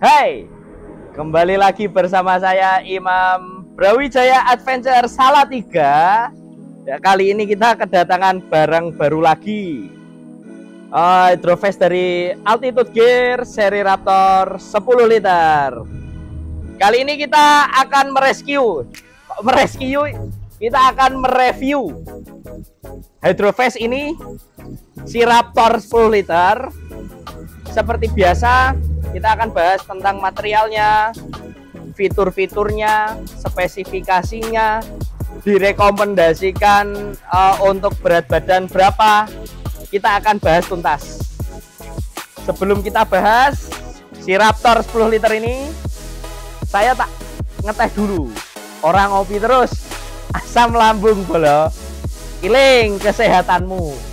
Hai, kembali lagi bersama saya Imam Brawijaya Adventure Salatiga. Ya, kali ini kita kedatangan barang baru lagi, hydrofresh dari Altitude Gear seri Raptor 10 liter. Kali ini kita akan kita akan mereview hydrofresh ini, si Raptor 10 liter. Seperti biasa, kita akan bahas tentang materialnya, fitur-fiturnya, spesifikasinya, direkomendasikan untuk berat badan berapa. Kita akan bahas tuntas. Sebelum kita bahas si Raptor 10 liter ini, saya tak ngeteh dulu. Orang ngopi terus, asam lambung bolo, iling kesehatanmu.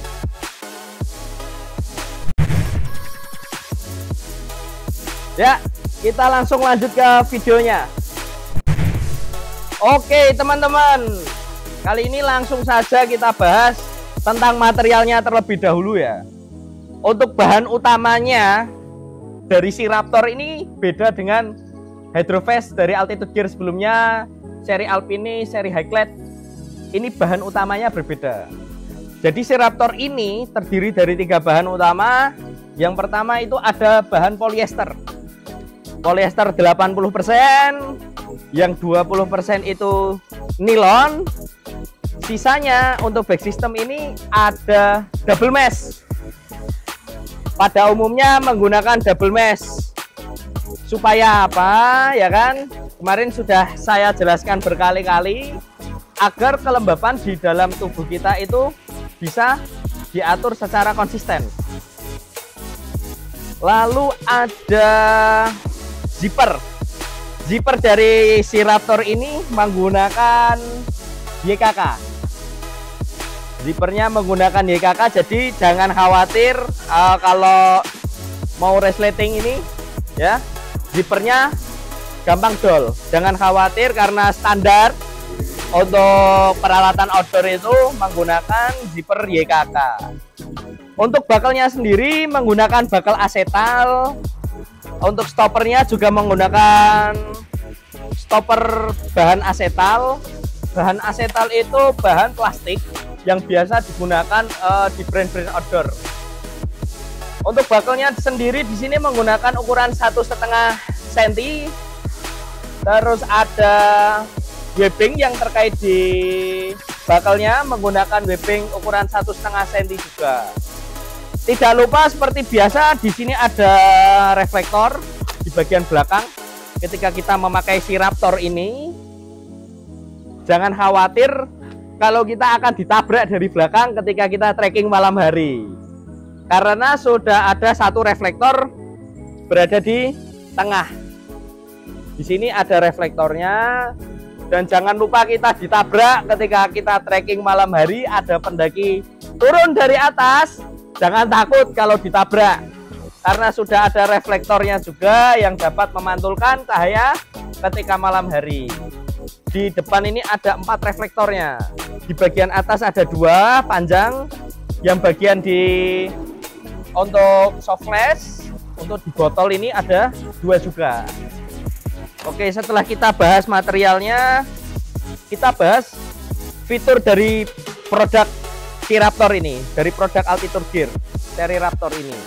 Ya, kita langsung lanjut ke videonya. Oke teman-teman, kali ini langsung saja kita bahas tentang materialnya terlebih dahulu ya. Untuk bahan utamanya dari si Raptor ini beda dengan hydrofresh dari Altitude Gear sebelumnya, seri Alpine, seri Highclad. Ini bahan utamanya berbeda. Jadi si Raptor ini terdiri dari 3 bahan utama. Yang pertama itu ada bahan polyester. Polyester 80%, yang 20% itu nilon. Sisanya untuk back system ini ada double mesh. Pada umumnya menggunakan double mesh. Supaya apa? Ya kan? Kemarin sudah saya jelaskan berkali-kali agar kelembapan di dalam tubuh kita itu bisa diatur secara konsisten. Lalu ada zipper dari si Raptor ini menggunakan YKK. Zippernya menggunakan YKK, jadi jangan khawatir kalau mau resleting ini ya, zippernya gampang dol. Jangan khawatir karena standar untuk peralatan outdoor itu menggunakan zipper YKK. Untuk bakalnya sendiri menggunakan bakal asetal. Untuk stoppernya juga menggunakan stopper bahan asetal. Bahan asetal itu bahan plastik yang biasa digunakan di brand-brand outdoor. Untuk bakalnya sendiri di sini menggunakan ukuran 1,5 cm. Terus ada webbing yang terkait di bakalnya menggunakan webbing ukuran 1,5 cm juga. Tidak lupa seperti biasa di sini ada reflektor di bagian belakang. Ketika kita memakai si Raptor ini, jangan khawatir kalau kita akan ditabrak dari belakang ketika kita trekking malam hari. Karena sudah ada satu reflektor berada di tengah. Di sini ada reflektornya, dan jangan lupa kita ditabrak ketika kita trekking malam hari. Ada pendaki turun dari atas. Jangan takut kalau ditabrak, karena sudah ada reflektornya juga yang dapat memantulkan cahaya ketika malam hari. Di depan ini ada 4 reflektornya. Di bagian atas ada 2 panjang, yang bagian untuk soft flash, untuk di botol ini ada 2 juga. Oke, setelah kita bahas materialnya, kita bahas fitur dari produk si Raptor ini, dari produk Altitude Gear seri Raptor ini.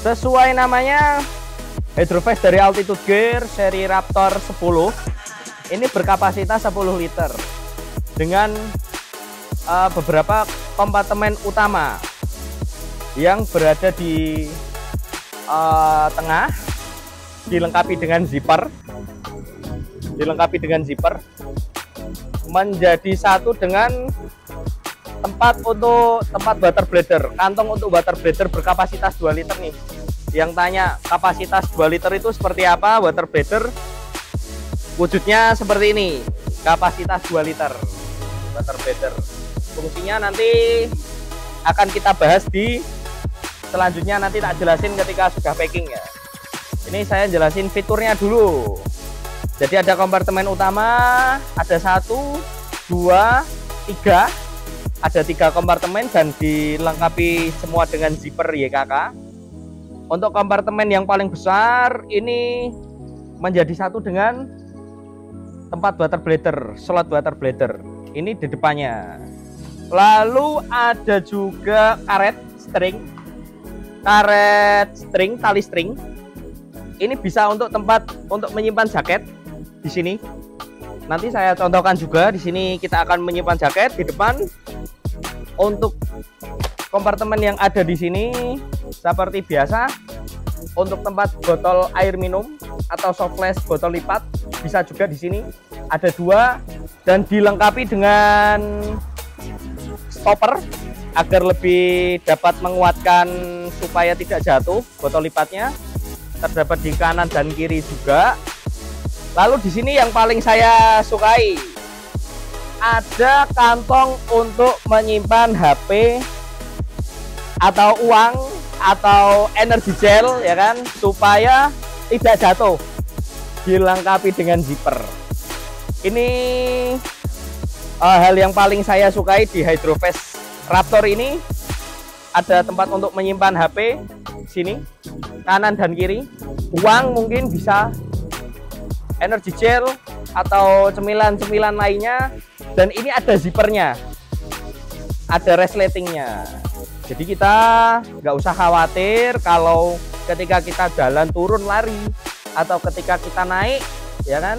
Sesuai namanya, hydrofresh dari Altitude Gear seri Raptor 10 ini berkapasitas 10 liter dengan beberapa kompartemen utama yang berada di tengah, dilengkapi dengan zipper, menjadi satu dengan tempat water bladder, kantong untuk water bladder berkapasitas 2 liter nih. Yang tanya kapasitas 2 liter itu seperti apa? Water bladder wujudnya seperti ini, kapasitas 2 liter water bladder. Fungsinya nanti akan kita bahas di selanjutnya, nanti tak jelasin ketika sudah packing ya. Ini saya jelasin fiturnya dulu. Jadi ada kompartemen utama, ada 1, 2, 3, ada 3 kompartemen dan dilengkapi semua dengan zipper YKK. Untuk kompartemen yang paling besar ini menjadi satu dengan tempat water bladder, slot water bladder. Ini di depannya. Lalu ada juga karet string, tali string. Ini bisa untuk tempat untuk menyimpan jaket di sini. Nanti saya contohkan juga. Di sini kita akan menyimpan jaket di depan. Untuk kompartemen yang ada di sini seperti biasa, untuk tempat botol air minum atau soft flask botol lipat bisa juga di sini. Ada 2 dan dilengkapi dengan stopper agar lebih dapat menguatkan supaya tidak jatuh. Botol lipatnya terdapat di kanan dan kiri juga. Lalu di sini yang paling saya sukai, ada kantong untuk menyimpan HP atau uang atau energi gel, ya kan, supaya tidak jatuh. Dilengkapi dengan zipper. Ini hal yang paling saya sukai di Hydrofast Raptor ini. Ada tempat untuk menyimpan HP sini, kanan dan kiri. Uang mungkin bisa, energi gel atau cemilan-cemilan lainnya. Dan ini ada zippernya, ada resletingnya. Jadi kita nggak usah khawatir kalau ketika kita jalan turun lari atau ketika kita naik, ya kan,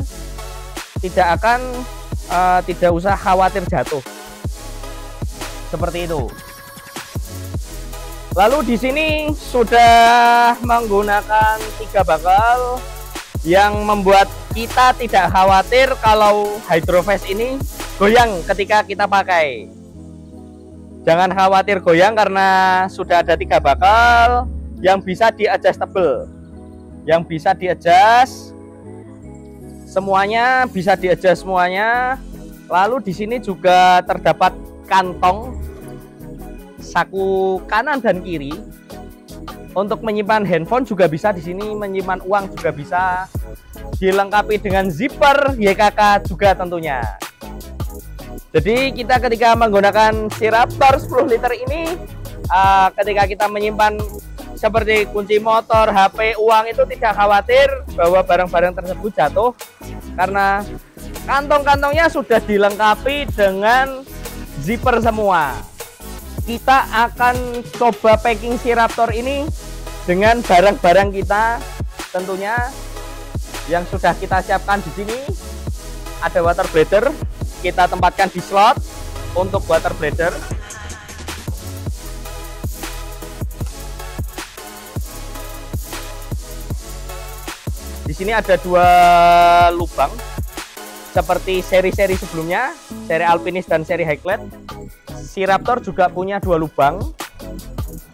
tidak usah khawatir jatuh. Seperti itu. Lalu di sini sudah menggunakan 3 bakal yang membuat kita tidak khawatir kalau Hydrofast ini goyang ketika kita pakai. Jangan khawatir goyang karena sudah ada 3 bakal yang bisa di-adjustable, yang bisa di-adjust semuanya, bisa di-adjust semuanya. Lalu di sini juga terdapat kantong saku kanan dan kiri untuk menyimpan handphone juga bisa di sini, menyimpan uang juga bisa. Dilengkapi dengan zipper YKK juga tentunya. Jadi kita ketika menggunakan si Raptor 10 liter ini, ketika kita menyimpan seperti kunci motor, HP, uang, itu tidak khawatir bahwa barang-barang tersebut jatuh karena kantong-kantongnya sudah dilengkapi dengan zipper semua. Kita akan coba packing si Raptor ini dengan barang-barang kita tentunya yang sudah kita siapkan di sini. Ada water bladder, kita tempatkan di slot untuk water bladder. Di sini ada 2 lubang seperti seri-seri sebelumnya, seri Alpinis dan seri Highland. Si Raptor juga punya 2 lubang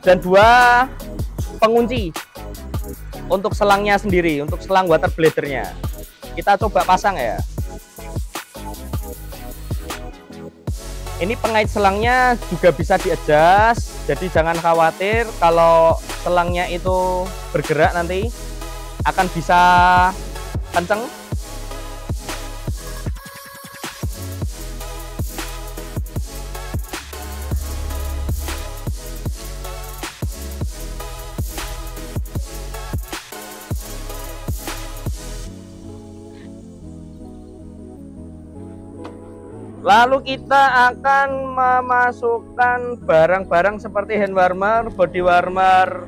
dan 2 pengunci untuk selangnya sendiri, untuk selang water bladdernya. Kita coba pasang ya. Ini pengait selangnya juga bisa di-adjust, jadi jangan khawatir kalau selangnya itu bergerak nanti akan bisa kenceng. Lalu kita akan memasukkan barang-barang seperti hand warmer, body warmer,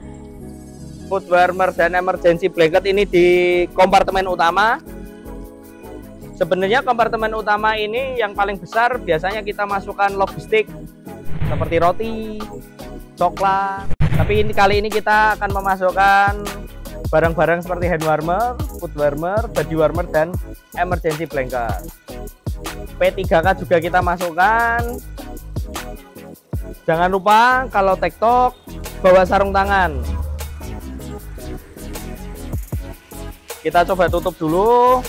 foot warmer, dan emergency blanket ini di kompartemen utama. Sebenarnya kompartemen utama ini yang paling besar biasanya kita masukkan logistik seperti roti, coklat. Tapi kali ini kita akan memasukkan barang-barang seperti hand warmer, foot warmer, body warmer, dan emergency blanket. P3K juga kita masukkan. Jangan lupa kalau tektok bawa sarung tangan. Kita coba tutup dulu.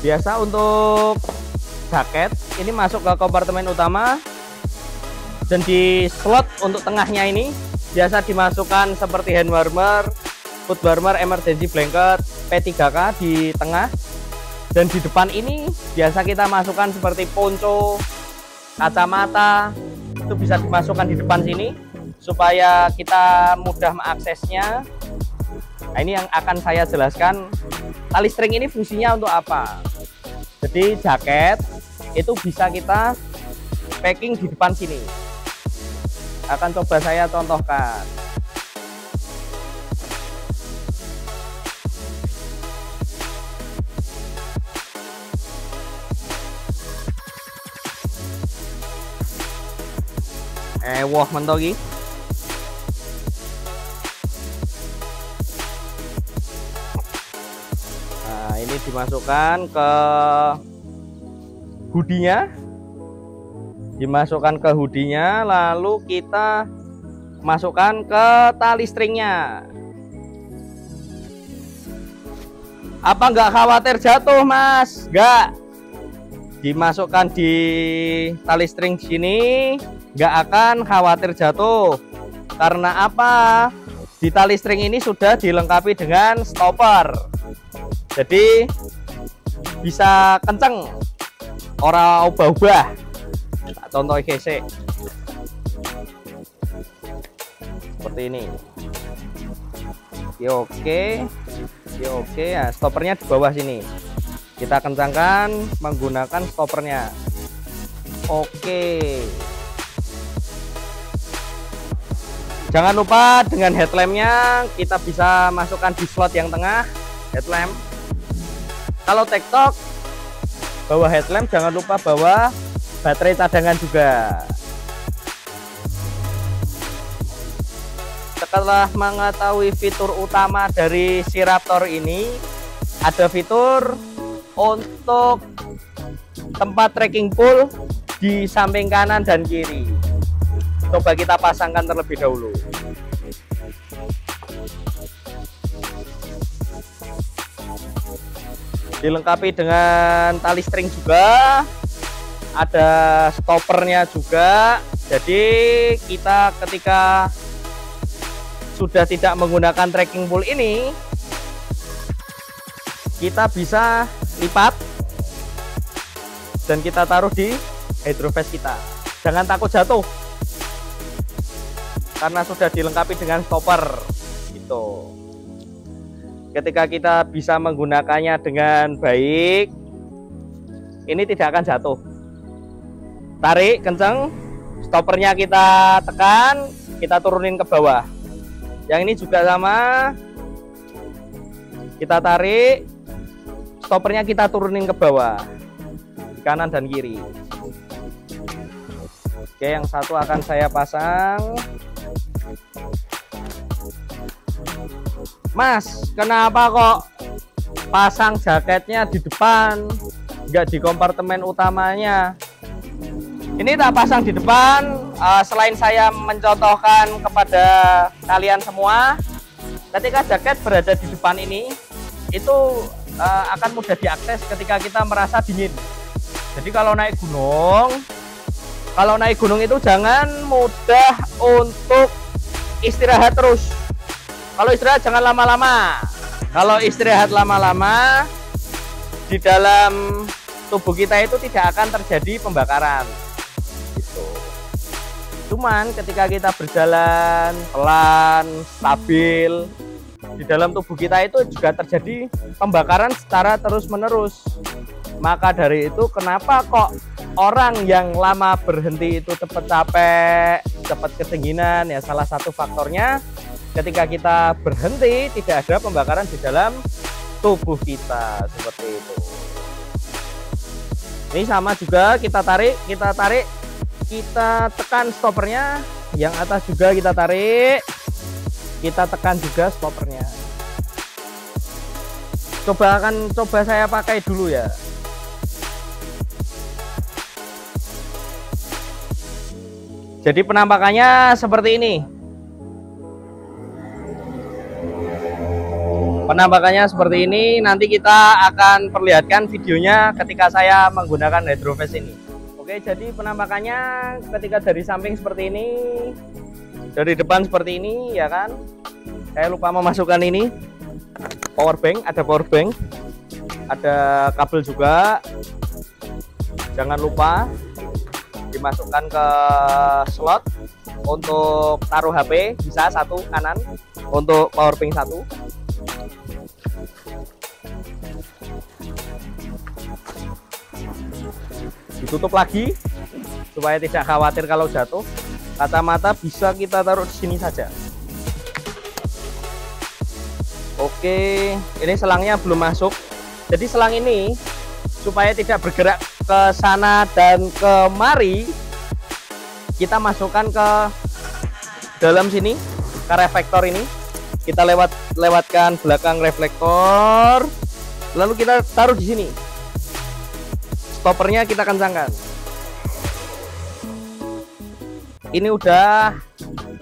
Biasa untuk jaket ini masuk ke kompartemen utama, dan di slot untuk tengahnya ini biasa dimasukkan seperti hand warmer, foot warmer, emergency blanket, P3K di tengah. Dan di depan ini biasa kita masukkan seperti ponco, kacamata, itu bisa dimasukkan di depan sini supaya kita mudah mengaksesnya. Nah, ini yang akan saya jelaskan. Tali string ini fungsinya untuk apa? Jadi jaket itu bisa kita packing di depan sini. Akan coba saya contohkan. Wah mentoki. Nah, ini dimasukkan ke hoodie-nya. Dimasukkan ke hoodie-nya, lalu kita masukkan ke tali stringnya. Apa nggak khawatir jatuh, Mas? Nggak. Dimasukkan di tali string sini, nggak akan khawatir jatuh. Karena apa? Di tali string ini sudah dilengkapi dengan stopper. Jadi bisa kenceng, ora ubah-ubah. Contoh gesek seperti ini. Oke, ya stoppernya di bawah sini. Kita kencangkan menggunakan stoppernya. Oke. Jangan lupa dengan headlampnya kita bisa masukkan di slot yang tengah headlamp. Kalau TikTok bawa headlamp, jangan lupa bawa baterai cadangan juga. Setelah mengetahui fitur utama dari si Raptor ini, ada fitur untuk tempat trekking pole di samping kanan dan kiri. Coba kita pasangkan terlebih dahulu. Dilengkapi dengan tali string juga, ada stoppernya juga. Jadi kita ketika sudah tidak menggunakan trekking pole ini, kita bisa lipat dan kita taruh di hydrovest kita. Jangan takut jatuh karena sudah dilengkapi dengan stopper gitu. Ketika kita bisa menggunakannya dengan baik, ini tidak akan jatuh. Tarik kenceng, stoppernya kita tekan, kita turunin ke bawah. Yang ini juga sama, kita tarik, stoppernya kita turunin ke bawah, di kanan dan kiri. Oke, yang satu akan saya pasang. Mas, kenapa kok pasang jaketnya di depan, nggak di kompartemen utamanya? Ini tak pasang di depan, selain saya mencontohkan kepada kalian semua, ketika jaket berada di depan ini, itu akan mudah diakses ketika kita merasa dingin. Jadi kalau naik gunung itu jangan mudah untuk istirahat terus. Kalau istirahat jangan lama-lama. Kalau istirahat lama-lama, di dalam tubuh kita itu tidak akan terjadi pembakaran. Gitu. Cuman ketika kita berjalan pelan, stabil, di dalam tubuh kita itu juga terjadi pembakaran secara terus-menerus. Maka dari itu kenapa kok orang yang lama berhenti itu cepat capek, cepat kedinginan? Ya salah satu faktornya ketika kita berhenti tidak ada pembakaran di dalam tubuh kita, seperti itu. Ini sama juga, kita tarik, kita tekan stoppernya, yang atas juga kita tarik, kita tekan juga stoppernya. Coba saya pakai dulu ya. Jadi penampakannya seperti ini. Penampakannya seperti ini, nanti kita akan perlihatkan videonya ketika saya menggunakan hydrovest ini. Oke, jadi penampakannya ketika dari samping seperti ini, dari depan seperti ini, ya kan. Saya lupa memasukkan ini, power bank, ada power bank. Ada kabel juga, jangan lupa dimasukkan ke slot untuk taruh HP, bisa satu kanan untuk power bank satu. Ditutup lagi supaya tidak khawatir kalau jatuh. Kacamata bisa kita taruh di sini saja. Oke, ini selangnya belum masuk. Jadi selang ini supaya tidak bergerak ke sana dan kemari, kita masukkan ke dalam sini, ke reflektor ini. Kita lewatkan belakang reflektor, lalu kita taruh di sini. Stoppernya kita kencangkan. Ini udah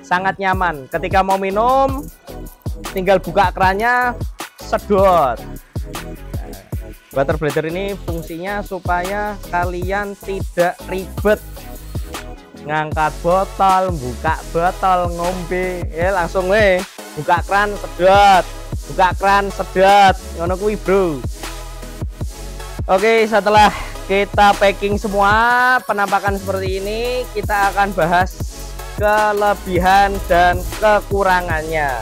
sangat nyaman. Ketika mau minum, tinggal buka kerannya, sedot. Water bladder ini fungsinya supaya kalian tidak ribet ngangkat botol, buka botol, ngombe, langsung buka keran sedot, buka keran sedot, ngono kuwi bro. Oke, setelah kita packing semua penampakan seperti ini, kita akan bahas kelebihan dan kekurangannya.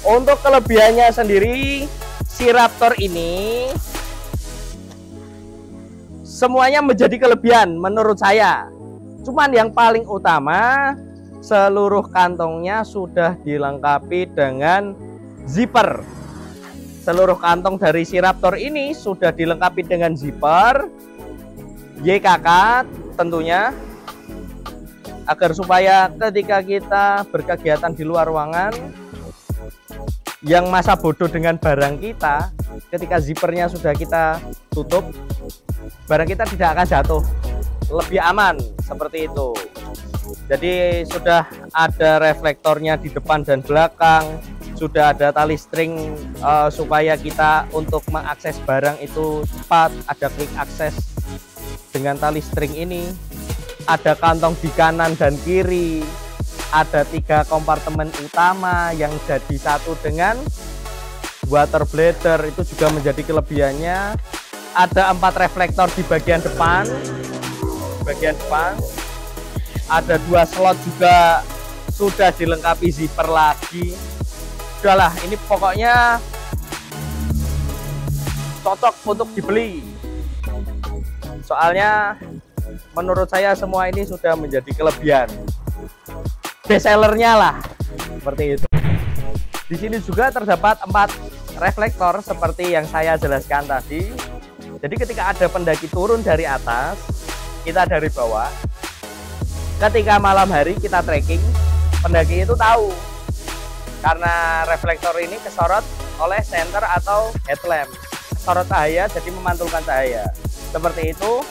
Untuk kelebihannya sendiri, si Raptor ini semuanya menjadi kelebihan menurut saya. Cuman yang paling utama, seluruh kantongnya sudah dilengkapi dengan zipper. Seluruh kantong dari si Raptor ini sudah dilengkapi dengan zipper YKK tentunya, agar supaya ketika kita berkegiatan di luar ruangan yang masa bodoh dengan barang kita, ketika zippernya sudah kita tutup, barang kita tidak akan jatuh, lebih aman seperti itu. Jadi sudah ada reflektornya di depan dan belakang, sudah ada tali string supaya kita untuk mengakses barang itu cepat, ada quick access dengan tali string ini. Ada kantong di kanan dan kiri, ada 3 kompartemen utama yang jadi satu dengan water bladder, itu juga menjadi kelebihannya. Ada 4 reflektor di bagian depan, ada 2 slot juga sudah dilengkapi zipper lagi. Udahlah, ini pokoknya cocok untuk dibeli. Soalnya menurut saya semua ini sudah menjadi kelebihan, best sellernya lah, seperti itu. Di sini juga terdapat 4 reflektor seperti yang saya jelaskan tadi. Jadi ketika ada pendaki turun dari atas, kita dari bawah, ketika malam hari kita trekking, pendaki itu tahu karena reflektor ini kesorot oleh senter atau headlamp, kesorot cahaya jadi memantulkan cahaya seperti itu.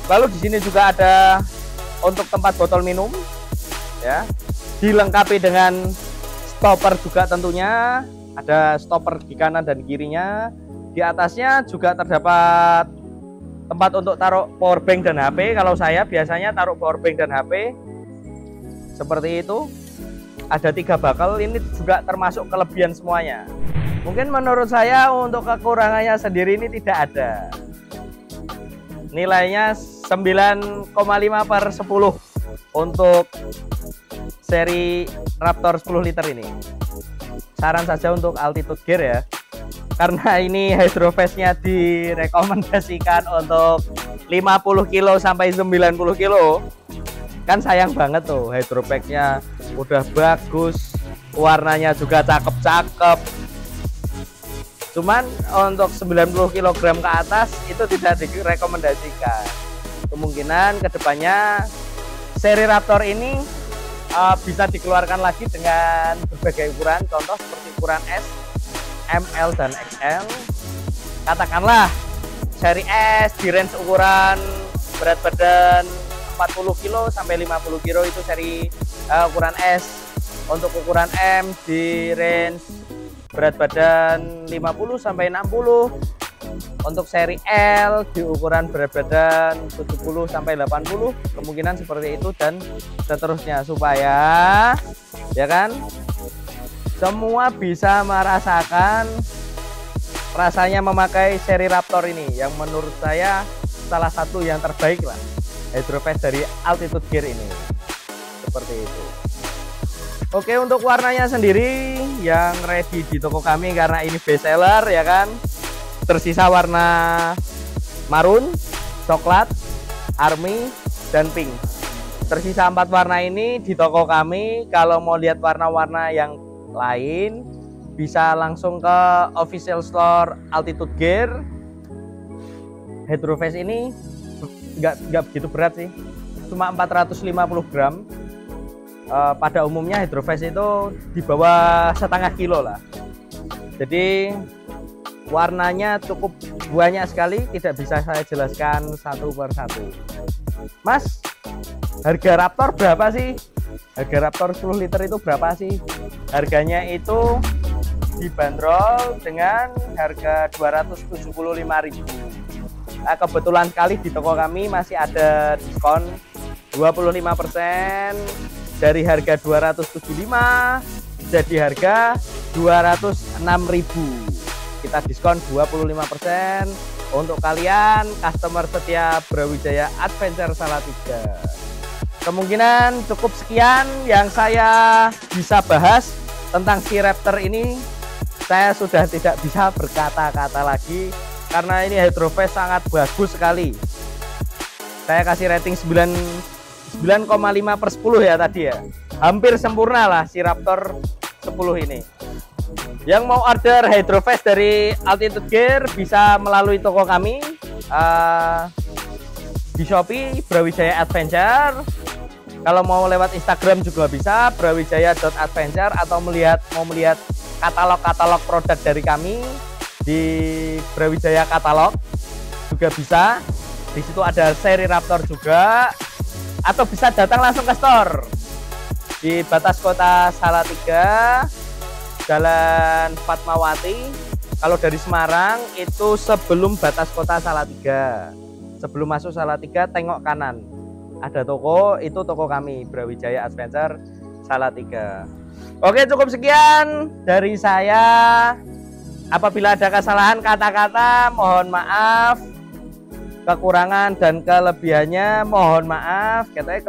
Lalu di sini juga ada untuk tempat botol minum, ya, dilengkapi dengan stopper juga tentunya. Ada stopper di kanan dan kirinya. Di atasnya juga terdapat tempat untuk taruh power bank dan HP. Kalau saya biasanya taruh power bank dan HP seperti itu. Ada 3 bakal, ini juga termasuk kelebihan semuanya. Mungkin menurut saya untuk kekurangannya sendiri ini tidak ada. Nilainya 9,5/10 untuk seri Raptor 10 liter ini. Saran saja untuk altitude gear ya, karena ini hydrofast-nya direkomendasikan untuk 50 kilo sampai 90 kilo. Kan sayang banget tuh, hydropack-nya udah bagus, warnanya juga cakep-cakep. Cuman untuk 90 kg ke atas itu tidak direkomendasikan. Kemungkinan kedepannya seri Raptor ini bisa dikeluarkan lagi dengan berbagai ukuran, contoh seperti ukuran S, ML, dan XL. Katakanlah seri S di range ukuran berat badan 40 kilo sampai 50 kilo itu seri ukuran S. Untuk ukuran M di range berat badan 50 sampai 60. Untuk seri L di ukuran berat badan 70 sampai 80, kemungkinan seperti itu dan seterusnya, supaya ya kan semua bisa merasakan rasanya memakai seri Raptor ini, yang menurut saya salah satu yang terbaik lah Hydroface dari Altitude Gear ini. Seperti itu. Oke, untuk warnanya sendiri yang ready di toko kami karena ini best seller ya kan. Tersisa warna marun, coklat, army, dan pink. Tersisa 4 warna ini di toko kami. Kalau mau lihat warna-warna yang lain bisa langsung ke official store Altitude Gear. Hydroface ini nggak begitu berat sih, cuma 450 gram. Pada umumnya Hydroface itu di bawah setengah kilo lah. Jadi warnanya cukup banyak sekali, tidak bisa saya jelaskan satu per satu. Mas, harga Raptor berapa sih? Harga Raptor 10 liter itu berapa sih? Harganya itu dibanderol dengan harga 275.000. Nah, kebetulan sekali di toko kami masih ada diskon 25% dari harga 275 jadi harga 206.000. Kita diskon 25% untuk kalian customer setia Brawijaya Adventure Salatiga. Kemungkinan cukup sekian yang saya bisa bahas tentang si Raptor ini. Saya sudah tidak bisa berkata-kata lagi karena ini Hydroface sangat bagus sekali. Saya kasih rating 9,5 per 10 ya tadi ya. Hampir sempurna lah si Raptor 10 ini. Yang mau order Hydroface dari Altitude Gear bisa melalui toko kami di Shopee Brawijaya Adventure. Kalau mau lewat Instagram juga bisa brawijaya.adventure, atau mau melihat katalog produk dari kami di Brawijaya Katalog juga bisa. Di situ ada seri Raptor juga, atau bisa datang langsung ke store di Batas Kota Salatiga, Jalan Fatmawati. Kalau dari Semarang itu sebelum Batas Kota Salatiga, sebelum masuk Salatiga tengok kanan ada toko, itu toko kami Brawijaya Adventure Salatiga. Oke, cukup sekian dari saya. Apabila ada kesalahan kata-kata mohon maaf, kekurangan dan kelebihannya mohon maaf. Katanya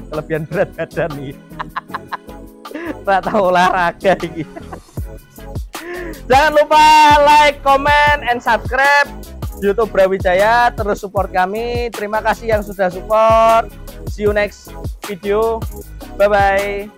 kelebihan berat badan nih. Tak tahu olahraga ini. Jangan lupa like, comment, and subscribe YouTube Brawijaya. Terus support kami. Terima kasih yang sudah support. See you next video. Bye bye.